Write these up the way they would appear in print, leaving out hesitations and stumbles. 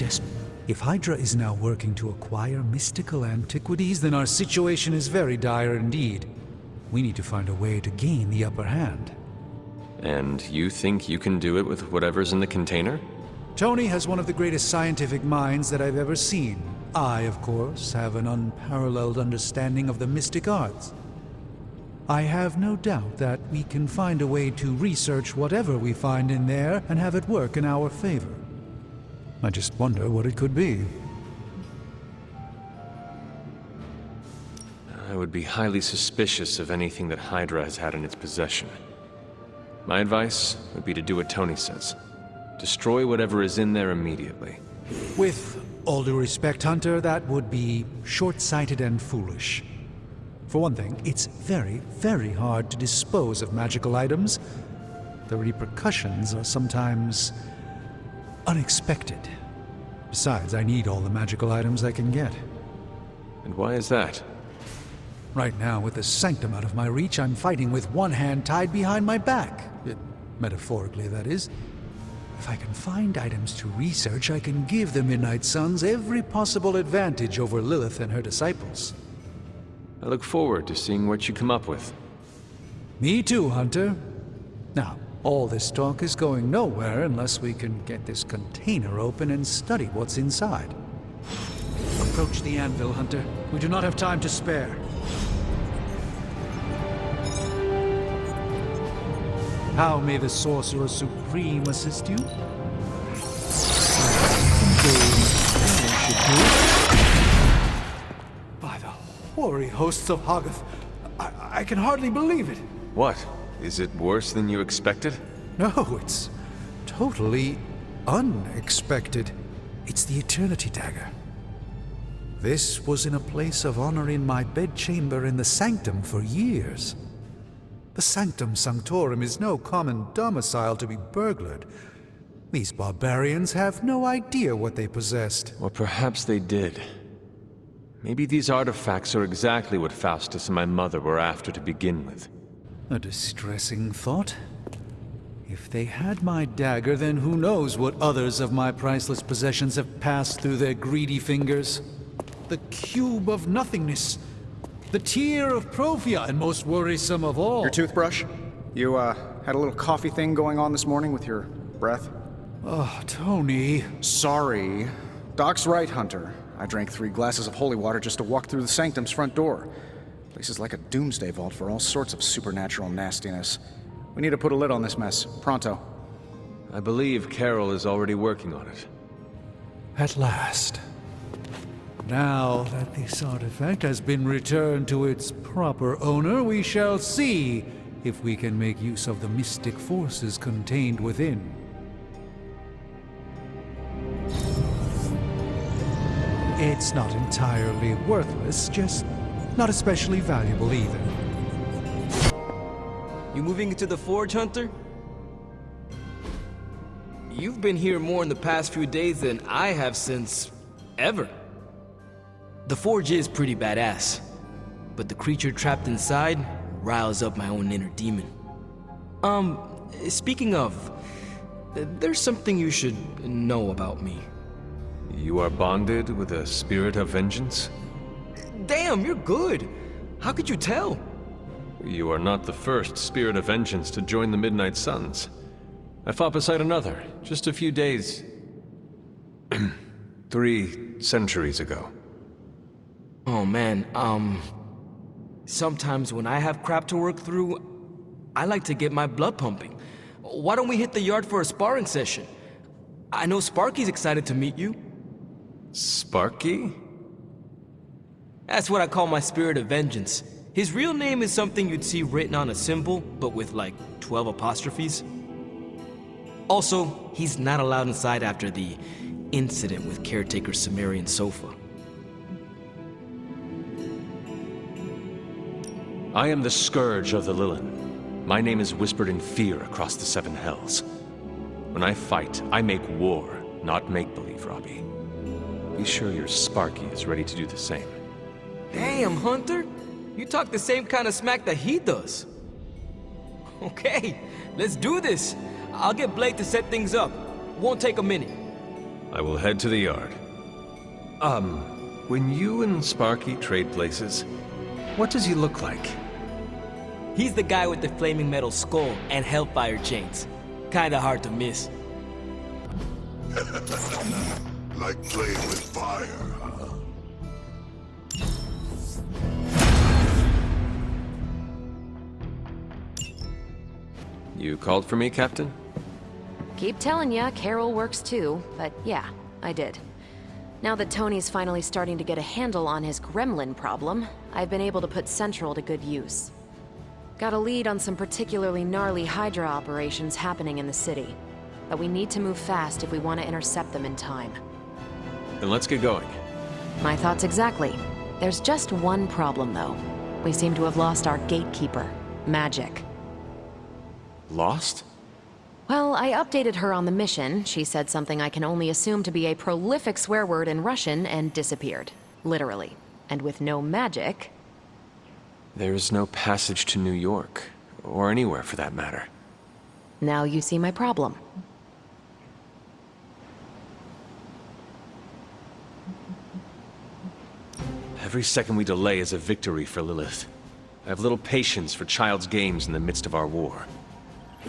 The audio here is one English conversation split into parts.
desperate. If Hydra is now working to acquire mystical antiquities, then our situation is very dire indeed. We need to find a way to gain the upper hand. And you think you can do it with whatever's in the container? Tony has one of the greatest scientific minds that I've ever seen. I, of course, have an unparalleled understanding of the mystic arts. I have no doubt that we can find a way to research whatever we find in there and have it work in our favor. I just wonder what it could be. I would be highly suspicious of anything that Hydra has had in its possession. My advice would be to do what Tony says. Destroy whatever is in there immediately. With all due respect, Hunter, that would be short-sighted and foolish. For one thing, it's very, very hard to dispose of magical items. The repercussions are sometimes unexpected. Besides, I need all the magical items I can get. And why is that? Right now, with the sanctum out of my reach, I'm fighting with one hand tied behind my back. Metaphorically, that is. If I can find items to research, I can give the Midnight Suns every possible advantage over Lilith and her disciples. I look forward to seeing what you come up with. Me too, Hunter. Now, all this talk is going nowhere unless we can get this container open and study what's inside. Approach the anvil, Hunter. We do not have time to spare. How may the Sorcerer Supreme assist you? By the hoary hosts of Hoggoth, I can hardly believe it. What? Is it worse than you expected? No, it's totally unexpected. It's the Eternity Dagger. This was in a place of honor in my bedchamber in the Sanctum for years. The Sanctum Sanctorum is no common domicile to be burglared. These barbarians have no idea what they possessed. Or perhaps they did. Maybe these artifacts are exactly what Faustus and my mother were after to begin with. A distressing thought. If they had my dagger, then who knows what others of my priceless possessions have passed through their greedy fingers. The Cube of Nothingness. The Tear of Profia, and most worrisome of all. Your toothbrush? You, had a little coffee thing going on this morning with your breath? Oh, Tony. Sorry. Doc's right, Hunter. I drank 3 glasses of holy water just to walk through the Sanctum's front door. Place is like a doomsday vault for all sorts of supernatural nastiness. We need to put a lid on this mess. Pronto. I believe Carol is already working on it. At last. Now that this artifact has been returned to its proper owner, we shall see if we can make use of the mystic forces contained within. It's not entirely worthless, just not especially valuable either. You moving into the forge, Hunter? You've been here more in the past few days than I have since ever. The forge is pretty badass, but the creature trapped inside riles up my own inner demon. Speaking of, there's something you should know about me. You are bonded with a spirit of vengeance? Damn, you're good. How could you tell? You are not the first spirit of vengeance to join the Midnight Suns. I fought beside another, just a few days... 3 centuries ago. Oh man, sometimes when I have crap to work through, I like to get my blood pumping. Why don't we hit the yard for a sparring session? I know Sparky's excited to meet you. Sparky? That's what I call my spirit of vengeance. His real name is something you'd see written on a symbol, but with like 12 apostrophes. Also, he's not allowed inside after the incident with caretaker Sumerian sofa. I am the Scourge of the Lilin. My name is whispered in fear across the 7 hells. When I fight, I make war, not make-believe, Robbie. Be sure your Sparky is ready to do the same. Damn, Hunter! You talk the same kind of smack that he does. Okay, let's do this. I'll get Blake to set things up. Won't take a minute. I will head to the yard. When you and Sparky trade places, what does he look like? He's the guy with the flaming metal skull and hellfire chains. Kinda hard to miss. Like playing with fire, huh? You called for me, Captain? Keep telling ya, Carol works too, but yeah, I did. Now that Tony's finally starting to get a handle on his gremlin problem, I've been able to put Central to good use. Got a lead on some particularly gnarly Hydra operations happening in the city. But we need to move fast if we want to intercept them in time. Then let's get going. My thoughts exactly. There's just one problem, though. We seem to have lost our gatekeeper, Magic. Lost? Well, I updated her on the mission. She said something I can only assume to be a prolific swear word in Russian and disappeared. Literally. And with no magic... There's no passage to New York, or anywhere for that matter. Now you see my problem. Every second we delay is a victory for Lilith. I have little patience for child's games in the midst of our war.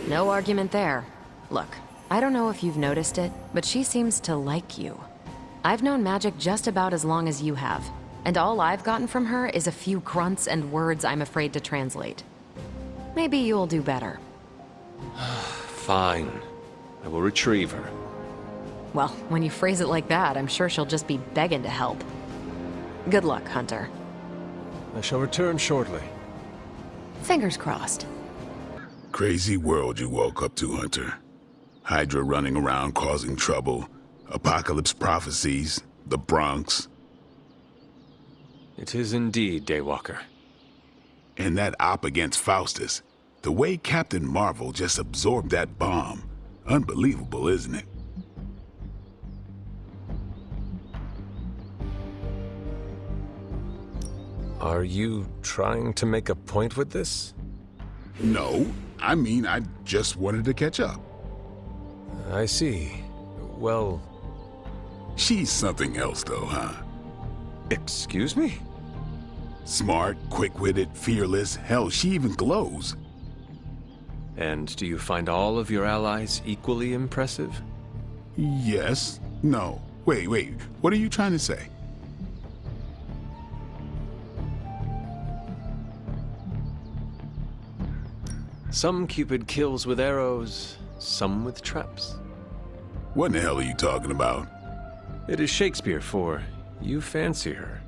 No argument there. Look, I don't know if you've noticed it, but she seems to like you. I've known Magic just about as long as you have, and all I've gotten from her is a few grunts and words I'm afraid to translate. Maybe you'll do better. Fine. I will retrieve her. Well, when you phrase it like that, I'm sure she'll just be begging to help. Good luck, Hunter. I shall return shortly. Fingers crossed. Crazy world you woke up to, Hunter. Hydra running around causing trouble, apocalypse prophecies, the Bronx. It is indeed, Daywalker. And that op against Faustus. The way Captain Marvel just absorbed that bomb. Unbelievable, isn't it? Are you trying to make a point with this? No, I mean, I just wanted to catch up. I see. Well... She's something else, though, huh? Excuse me? Smart, quick-witted, fearless. Hell, she even glows. And do you find all of your allies equally impressive? Yes. No. Wait. What are you trying to say? Some Cupid kills with arrows, some with traps. What in the hell are you talking about? It is Shakespeare for you fancy her.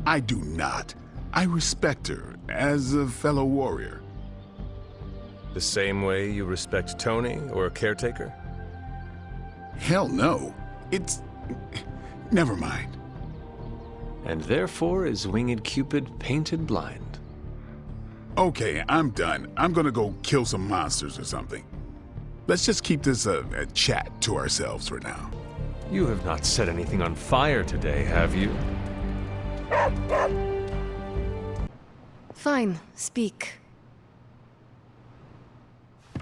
I do not. I respect her as a fellow warrior. The same way you respect Tony or a caretaker? Hell no. It's... Never mind. And therefore is Winged Cupid painted blind. Okay, I'm done. I'm gonna go kill some monsters or something. Let's just keep this a chat to ourselves for now. You have not set anything on fire today, have you? Fine, speak.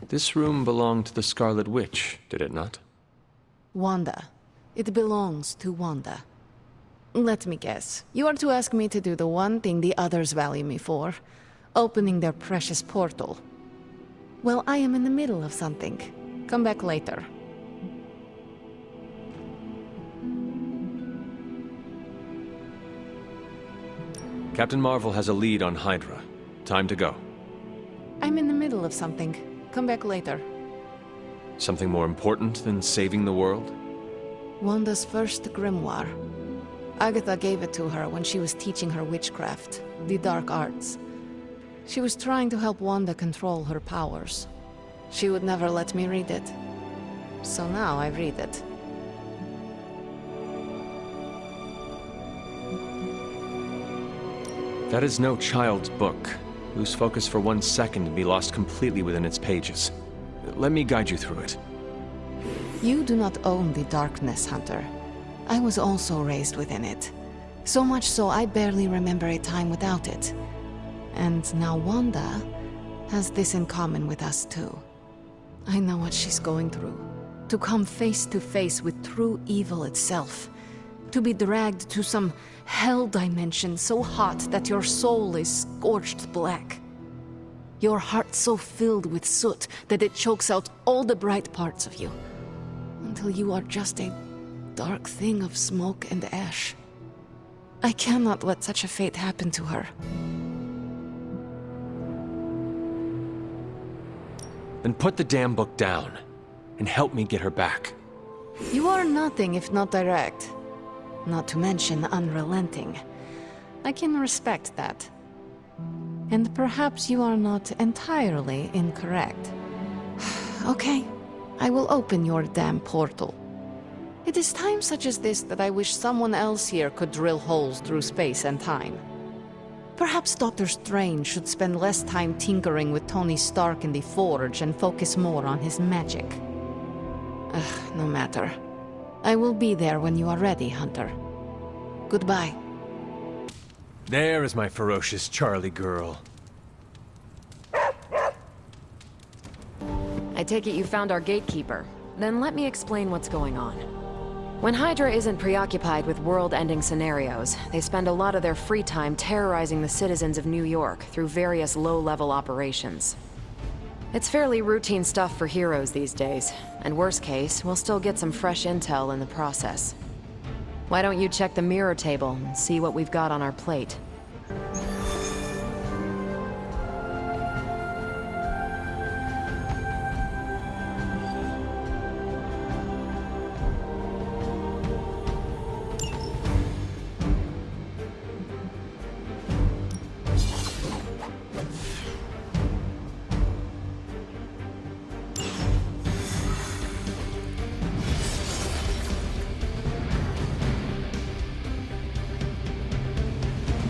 This room belonged to the Scarlet Witch, did it not? Wanda. It belongs to Wanda. Let me guess. You are to ask me to do the one thing the others value me for. Opening their precious portal. Well, I am in the middle of something. Come back later. Captain Marvel has a lead on Hydra. Time to go. I'm in the middle of something. Come back later. Something more important than saving the world? Wanda's first grimoire. Agatha gave it to her when she was teaching her witchcraft, the dark arts. She was trying to help Wanda control her powers. She would never let me read it. So now I read it. That is no child's book. Lose focus for 1 second and be lost completely within its pages. Let me guide you through it. You do not own the darkness, Hunter. I was also raised within it. So much so I barely remember a time without it. And now Wanda has this in common with us too. I know what she's going through. To come face to face with true evil itself. To be dragged to some hell dimension so hot that your soul is scorched black. Your heart so filled with soot that it chokes out all the bright parts of you. Until you are just a dark thing of smoke and ash. I cannot let such a fate happen to her. Then put the damn book down, and help me get her back. You are nothing if not direct. Not to mention unrelenting. I can respect that. And perhaps you are not entirely incorrect. Okay, I will open your damn portal. It is times such as this that I wish someone else here could drill holes through space and time. Perhaps Dr. Strange should spend less time tinkering with Tony Stark in the Forge and focus more on his magic. No matter. I will be there when you are ready, Hunter. Goodbye. There is my ferocious Charlie girl. I take it you found our gatekeeper. Then let me explain what's going on. When Hydra isn't preoccupied with world-ending scenarios, they spend a lot of their free time terrorizing the citizens of New York through various low-level operations. It's fairly routine stuff for heroes these days, and worst case, we'll still get some fresh intel in the process. Why don't you check the mirror table and see what we've got on our plate?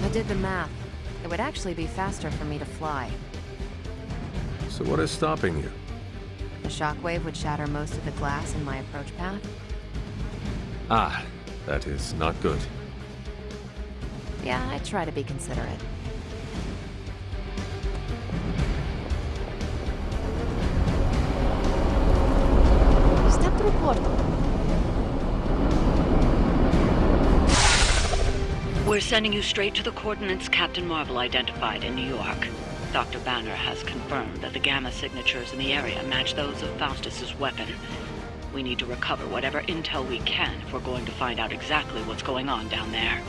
I did the math. It would actually be faster for me to fly. So what is stopping you? The shockwave would shatter most of the glass in my approach path. Ah, that is not good. Yeah, I try to be considerate. Step through portal. We're sending you straight to the coordinates Captain Marvel identified in New York. Dr. Banner has confirmed that the gamma signatures in the area match those of Faustus's weapon. We need to recover whatever intel we can if we're going to find out exactly what's going on down there.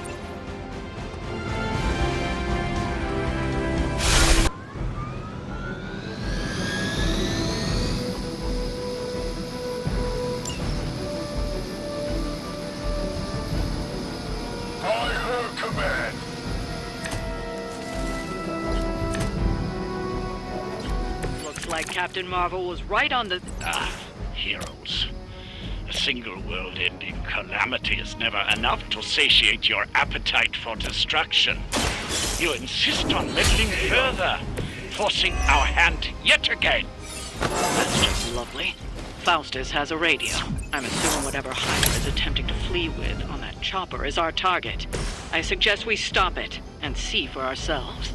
Like Captain Marvel was right on the... Heroes. A single world-ending calamity is never enough to satiate your appetite for destruction. You insist on meddling further, forcing our hand yet again. That's just lovely. Faustus has a radio. I'm assuming whatever Hydra is attempting to flee with on that chopper is our target. I suggest we stop it and see for ourselves.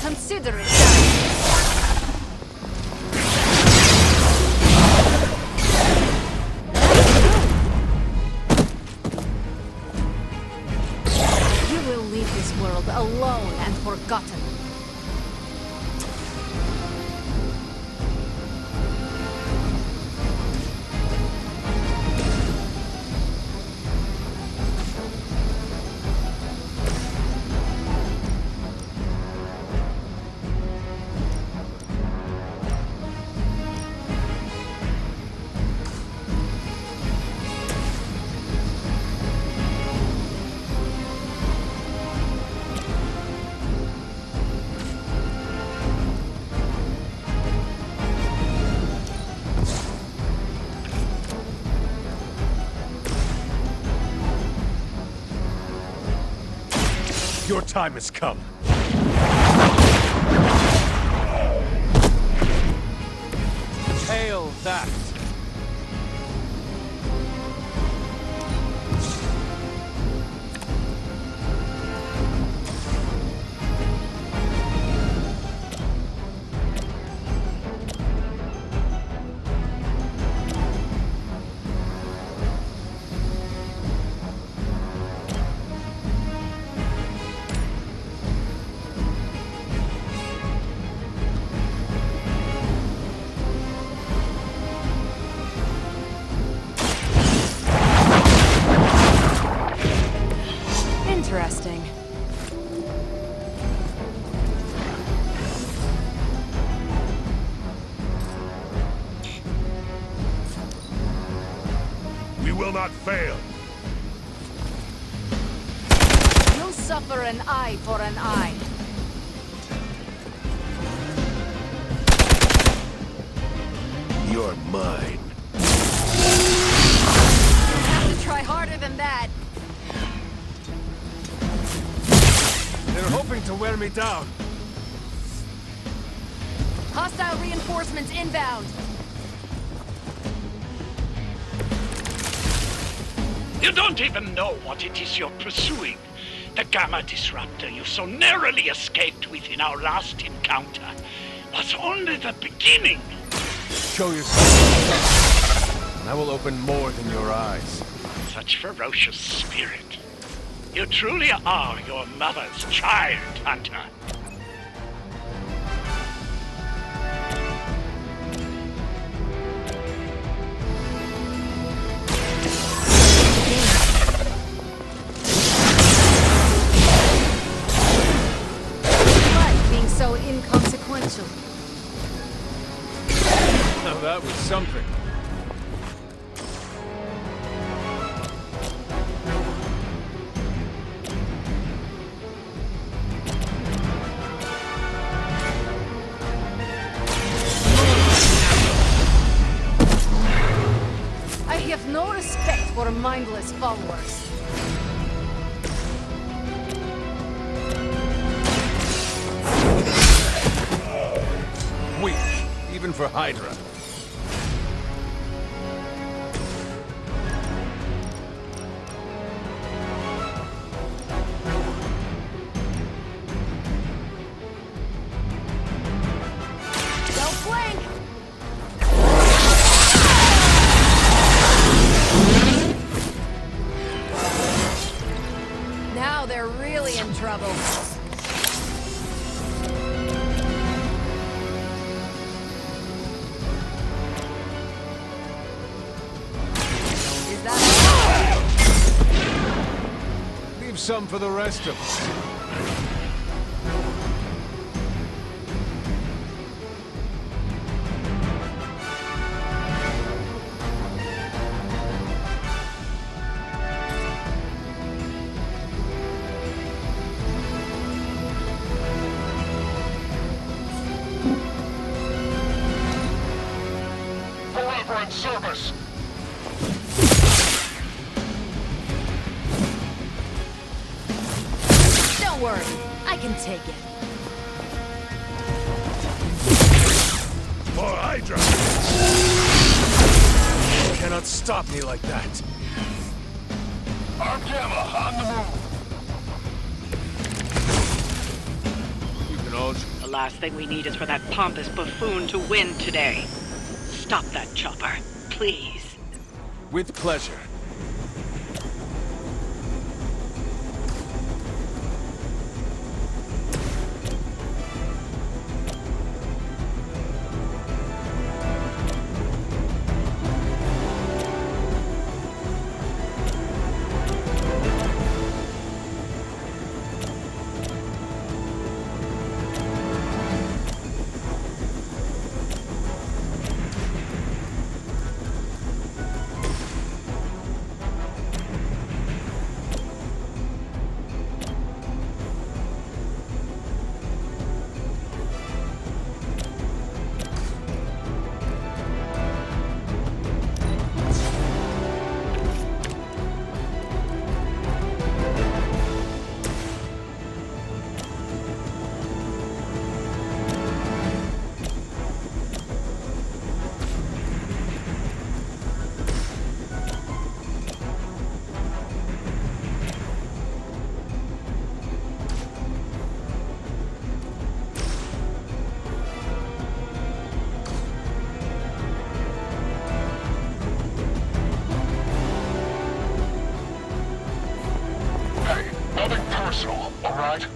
Consider it You will leave this world alone and forgotten. Your time has come. Hail that! Interesting. We will not fail. You'll suffer an eye for an eye. You're mine. You'll have to try harder than that. They're hoping to wear me down. Hostile reinforcements inbound. You don't even know what it is you're pursuing. The Gamma Disruptor you so narrowly escaped with in our last encounter was only the beginning. Show yourself, and I will open more than your eyes. Such ferocious spirit. You truly are your mother's child, Hunter. Life being so inconsequential. Now that was something. I have no respect for mindless followers. Weak, even for Hydra. They'll flank! Now they're really in trouble. Is that Leave some for the rest of us. Deliverance service. Don't worry, I can take it. For Hydra! You cannot stop me like that. Our Gamma on the move! You can all... The last thing we need is for that pompous buffoon to win today. Stop that chopper, please. With pleasure. personal, alright?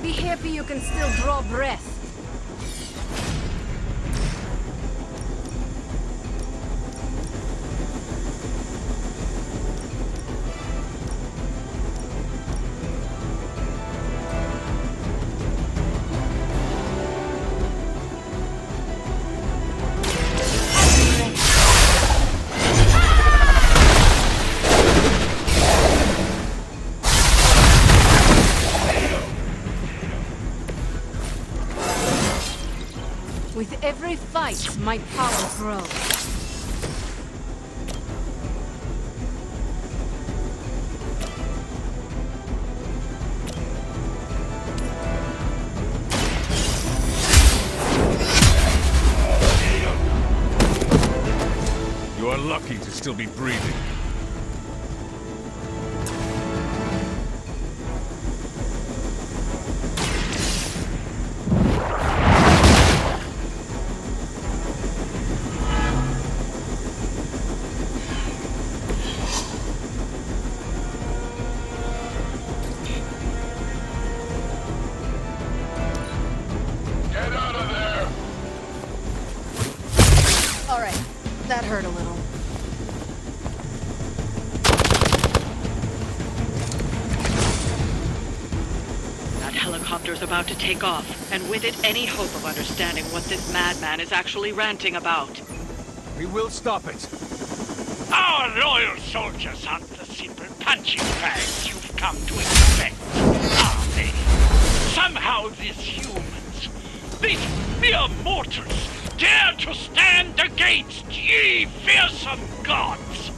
Be happy you can still draw breath. With every fight, my power grows. You are lucky to still be breathing. Get out of there! All right, that hurt a little. That helicopter's about to take off, and with it, any hope of understanding what this madman is actually ranting about. We will stop it. Our loyal soldiers aren't the simple punching bags you've come to expect, are they? Somehow these humans, these mere mortals, dare to stand against ye fearsome gods!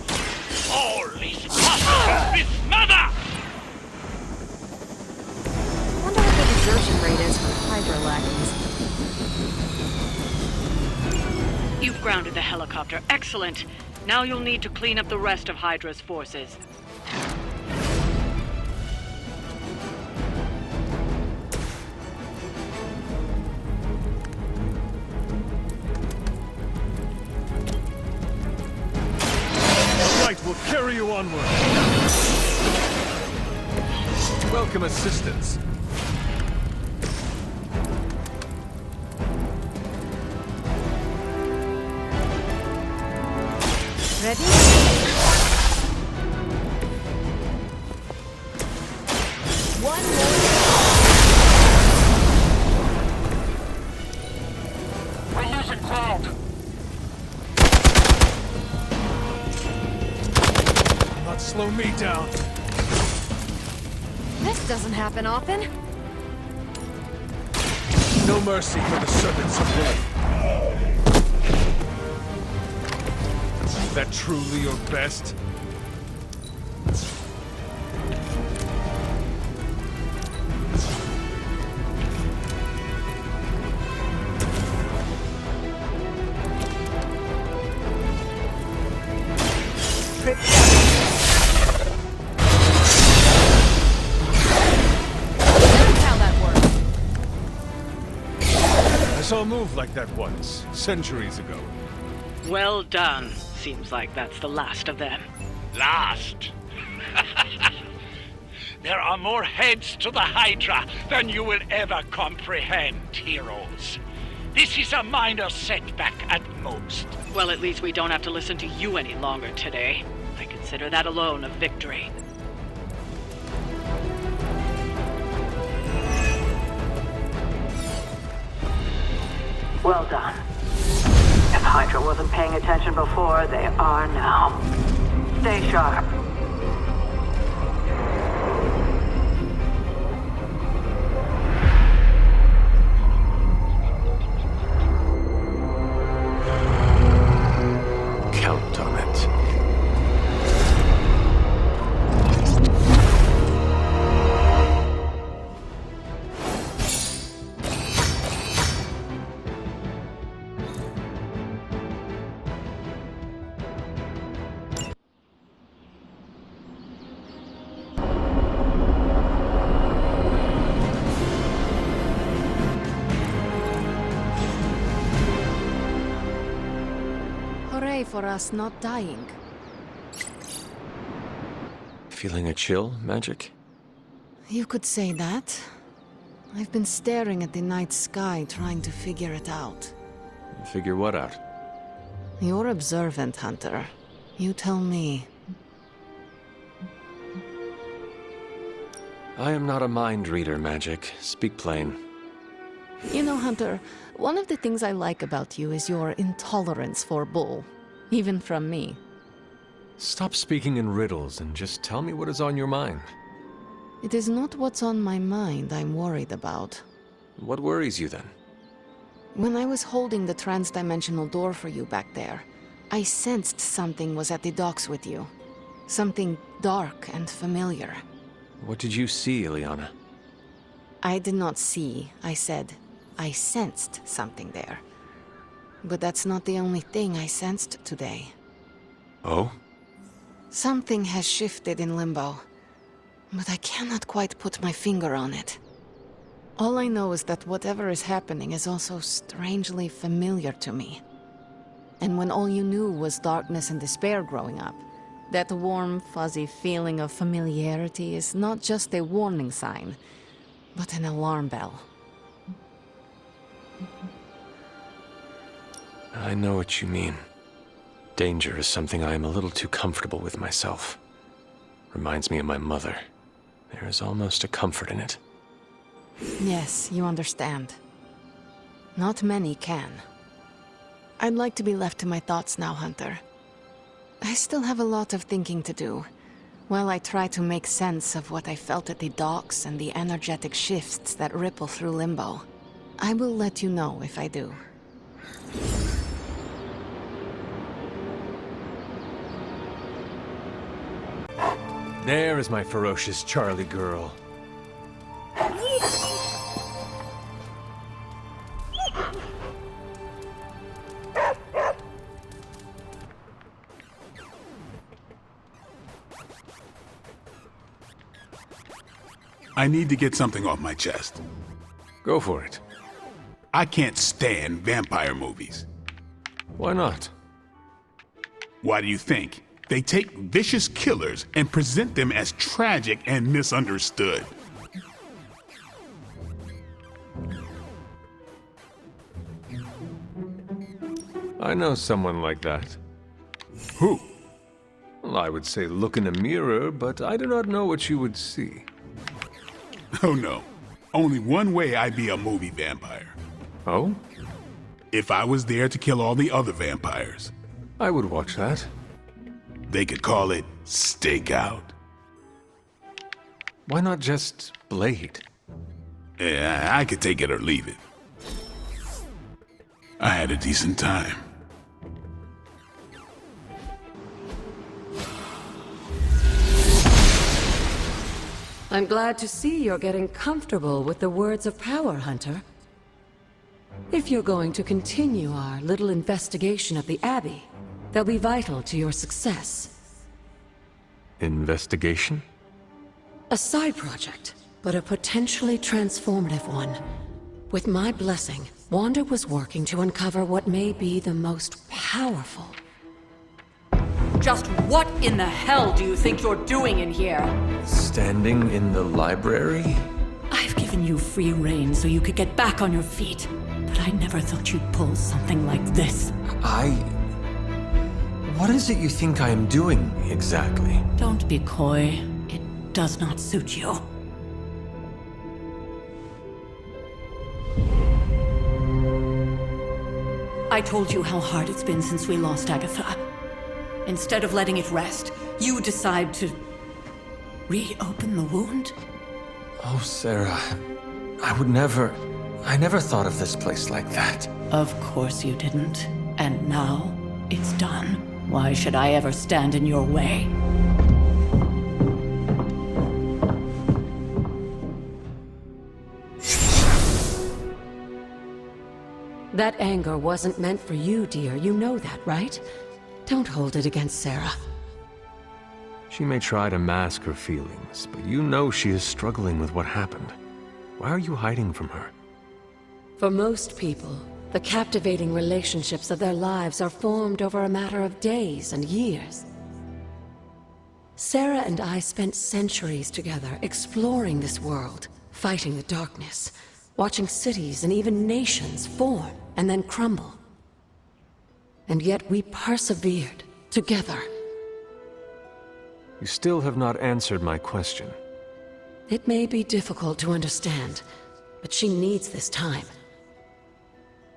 All is possible with mother! I wonder what the desertion rate is for Hydra lackeys. You've grounded the helicopter. Excellent. Now you'll need to clean up the rest of Hydra's forces. Light will carry you onward. Welcome assistance. Ready? One more. We're losing ground! Not slow me down. This doesn't happen often. No mercy for the servants of life. Is that truly your best? That's how that works. I saw a move like that once, centuries ago. Well done. Seems like that's the last of them. Last? There are more heads to the Hydra than you will ever comprehend, heroes. This is a minor setback at most. Well, at least we don't have to listen to you any longer today. I consider that alone a victory. Well done. If Hydra wasn't paying attention before, they are now. Stay sharp. Count on it. Hooray for us not dying. Feeling a chill, Magic? You could say that. I've been staring at the night sky trying to figure it out. Figure what out? You're observant, Hunter. You tell me. I am not a mind reader, Magic. Speak plain. You know, Hunter, one of the things I like about you is your intolerance for bull. Even from me. Stop speaking in riddles and just tell me what is on your mind. It is not what's on my mind I'm worried about. What worries you then? When I was holding the trans-dimensional door for you back there, I sensed something was at the docks with you. Something dark and familiar. What did you see, Ileana? I did not see, I said. I sensed something there. But that's not the only thing I sensed today. Oh? Something has shifted in Limbo. But I cannot quite put my finger on it. All I know is that whatever is happening is also strangely familiar to me. And when all you knew was darkness and despair growing up, that warm, fuzzy feeling of familiarity is not just a warning sign, but an alarm bell. I know what you mean. Danger is something I am a little too comfortable with myself. Reminds me of my mother. There is almost a comfort in it. Yes, you understand. Not many can. I'd like to be left to my thoughts now, Hunter. I still have a lot of thinking to do, while I try to make sense of what I felt at the docks and the energetic shifts that ripple through Limbo. I will let you know if I do. There is my ferocious Charlie girl. I need to get something off my chest. Go for it. I can't stand vampire movies. Why not? Why do you think? They take vicious killers and present them as tragic and misunderstood. I know someone like that. Who? Well, I would say look in a mirror, but I do not know what you would see. Oh no. Only one way I'd be a movie vampire. Oh? If I was there to kill all the other vampires. I would watch that. They could call it Stakeout. Why not just Blade? Yeah, I could take it or leave it. I had a decent time. I'm glad to see you're getting comfortable with the words of power, Hunter. If you're going to continue our little investigation of the Abbey, they'll be vital to your success. Investigation? A side project, but a potentially transformative one. With my blessing, Wanda was working to uncover what may be the most powerful. Just what in the hell do you think you're doing in here? Standing in the library? I've given you free rein so you could get back on your feet, but I never thought you'd pull something like this. What is it you think I am doing, exactly? Don't be coy. It does not suit you. I told you how hard it's been since we lost Agatha. Instead of letting it rest, you decide to reopen the wound? Oh, Sarah. I never thought of this place like that. Of course you didn't. And now, it's done. Why should I ever stand in your way? That anger wasn't meant for you, dear. You know that, right? Don't hold it against Sarah. She may try to mask her feelings, but you know she is struggling with what happened. Why are you hiding from her? For most people, The captivating relationships of their lives are formed over a matter of days and years. Sarah and I spent centuries together exploring this world, fighting the darkness, watching cities and even nations form and then crumble. And yet we persevered, together. You still have not answered my question. It may be difficult to understand, but she needs this time.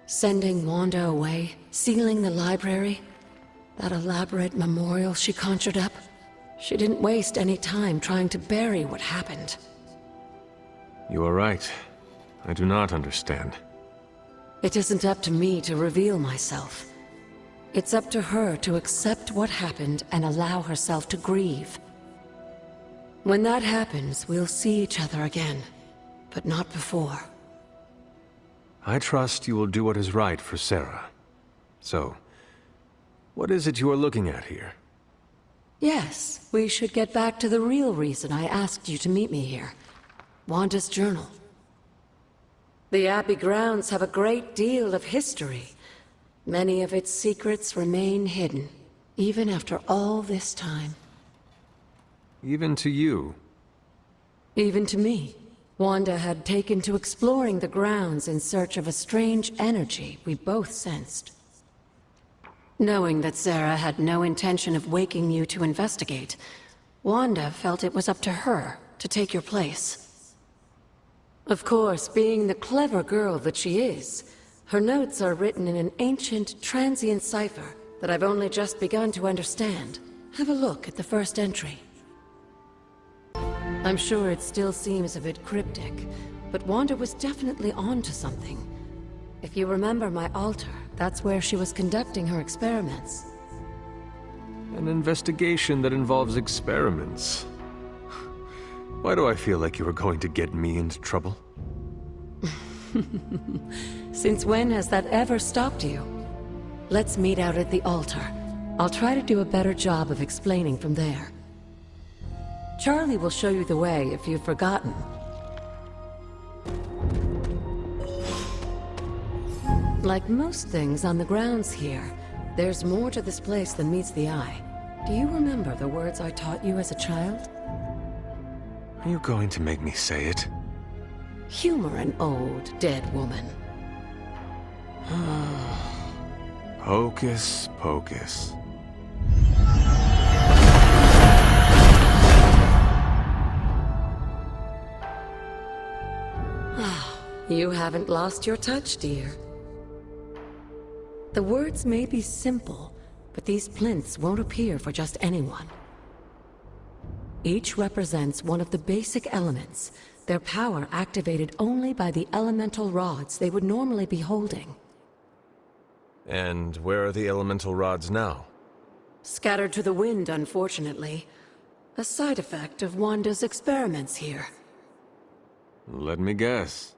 Sending Wanda away, sealing the library, that elaborate memorial she conjured up, she didn't waste any time trying to bury what happened. You are right. I do not understand. It isn't up to me to reveal myself. It's up to her to accept what happened and allow herself to grieve. When that happens, we'll see each other again, but not before. I trust you will do what is right for Sarah. So, what is it you are looking at here? Yes, we should get back to the real reason I asked you to meet me here. Wanda's journal. The Abbey grounds have a great deal of history. Many of its secrets remain hidden, even after all this time. Even to you? Even to me. Wanda had taken to exploring the grounds in search of a strange energy we both sensed. Knowing that Sarah had no intention of waking you to investigate, Wanda felt it was up to her to take your place. Of course, being the clever girl that she is, her notes are written in an ancient, transient cipher that I've only just begun to understand. Have a look at the first entry. I'm sure it still seems a bit cryptic, but Wanda was definitely onto something. If you remember my altar, that's where she was conducting her experiments. An investigation that involves experiments. Why do I feel like you are going to get me into trouble? Since when has that ever stopped you? Let's meet out at the altar. I'll try to do a better job of explaining from there. Charlie will show you the way if you've forgotten. Like most things on the grounds here, there's more to this place than meets the eye. Do you remember the words I taught you as a child? Are you going to make me say it? Humor an old, dead woman. Hocus pocus. You haven't lost your touch, dear. The words may be simple, but these plinths won't appear for just anyone. Each represents one of the basic elements, their power activated only by the elemental rods they would normally be holding. And where are the elemental rods now? Scattered to the wind, unfortunately. A side effect of Wanda's experiments here. Let me guess.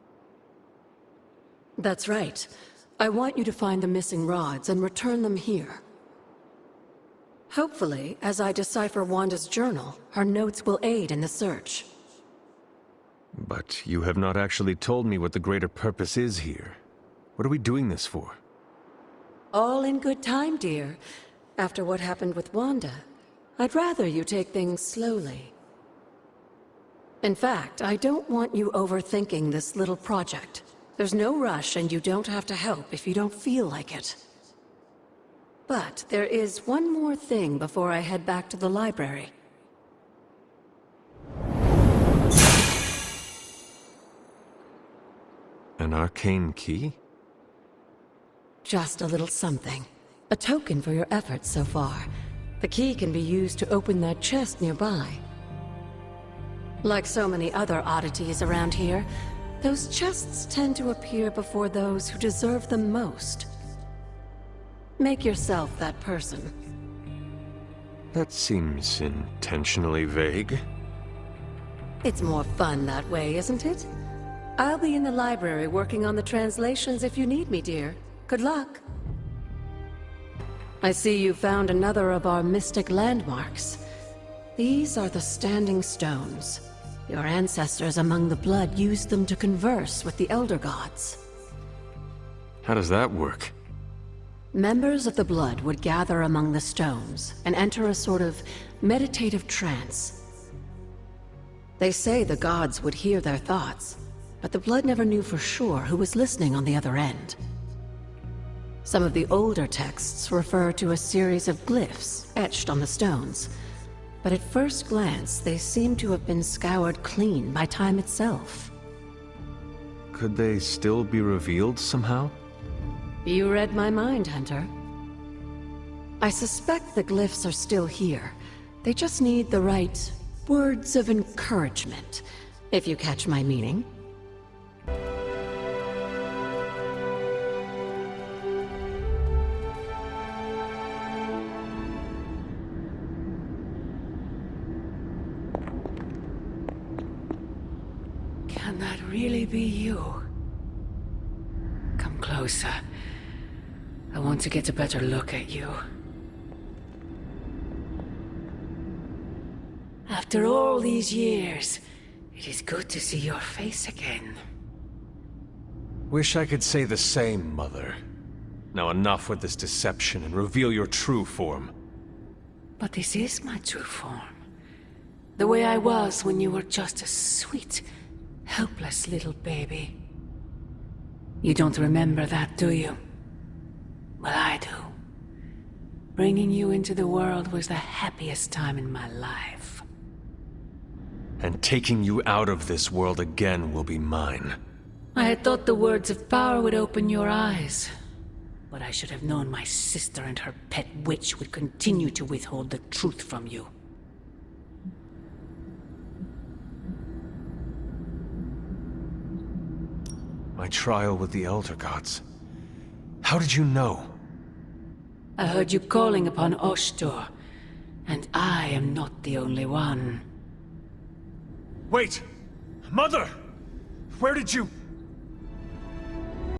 That's right. I want you to find the missing rods and return them here. Hopefully, as I decipher Wanda's journal, her notes will aid in the search. But you have not actually told me what the greater purpose is here. What are we doing this for? All in good time, dear. After what happened with Wanda, I'd rather you take things slowly. In fact, I don't want you overthinking this little project. There's no rush, and you don't have to help if you don't feel like it. But there is one more thing before I head back to the library. An arcane key? Just a little something. A token for your efforts so far. The key can be used to open that chest nearby. Like so many other oddities around here, those chests tend to appear before those who deserve them most. Make yourself that person. That seems intentionally vague. It's more fun that way, isn't it? I'll be in the library working on the translations if you need me, dear. Good luck. I see you found another of our mystic landmarks. These are the Standing Stones. Your ancestors among the blood used them to converse with the Elder Gods. How does that work? Members of the Blood would gather among the stones and enter a sort of meditative trance. They say the gods would hear their thoughts, but the Blood never knew for sure who was listening on the other end. Some of the older texts refer to a series of glyphs etched on the stones, but at first glance they seem to have been scoured clean by time itself. Could they still be revealed somehow? You read my mind, Hunter. I suspect the glyphs are still here. They just need the right words of encouragement, if you catch my meaning. Can that really be you? Come closer. I want to get a better look at you. After all these years, it is good to see your face again. Wish I could say the same, Mother. Now enough with this deception and reveal your true form. But this is my true form. The way I was when you were just a sweet, helpless little baby. You don't remember that, do you? Well, I do. Bringing you into the world was the happiest time in my life. And taking you out of this world again will be mine. I had thought the words of power would open your eyes. But I should have known my sister and her pet witch would continue to withhold the truth from you. My trial with the Elder Gods. How did you know? I heard you calling upon Oshtur, and I am not the only one. Wait! Mother! Where did you...